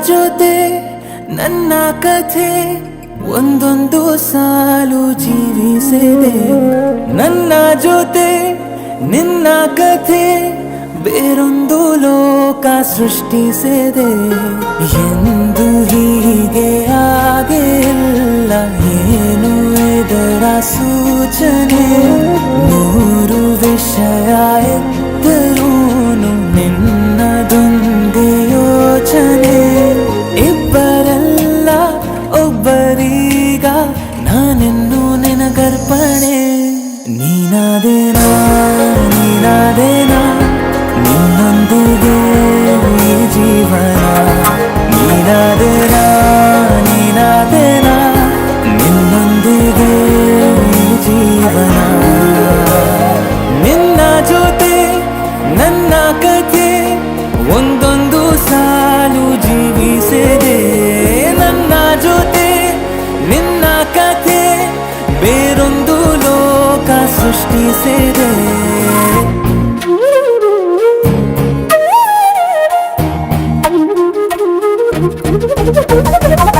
ಜೊತೆ ನನ್ನ ಕಥೆ ಒಂದೊಂದು ಸಾಲು ಜೀವಿಸಿದೆ. ನನ್ನ ಜೊತೆ ನಿನ್ನ ಕಥೆ ಬೇರೊಂದು ಲೋಕ ಸೃಷ್ಟಿಸಿದೆ. ಎಂದು ಹೀಗೆ ಆಗಿಲ್ಲ, ಏನು ಇದರ ಸೂಚನೆ? ನೂರು ವಿಷಯ ಎತ್ತರೂನು ನಿನ್ನದೊಂದೇ ಯೋಚನೆ. ಇಬ್ಬರಲ್ಲ ಒಬ್ಬರೀಗ ನಾನೆನ್ನು ನಿನಗರ್ಪಣೆ. ನೀನಾದೇನಾ ನೀನಾದೇನಾ ನಿನ್ನೊಂದಿಗೆ ಈ ಜೀವನ. ನೀನಾದೇನಾ ನೀನಾದೇನಾ ನಿನ್ನೊಂದಿಗೆ ಈ ಜೀವನ. ನಿನ್ನ ಜೊತೆ ನನ್ನ ಕಥೆ ಒಂದೊಂದು ಸಾಲು ಜೀವಿಸಿದೆ. ನನ್ನ ಜೊತೆ ನಿನ್ನ ಕಥೆ ಬೇರೊಂದು ಲೋಕ ಸೃಷ್ಟಿಸಿದೆ. Thank you.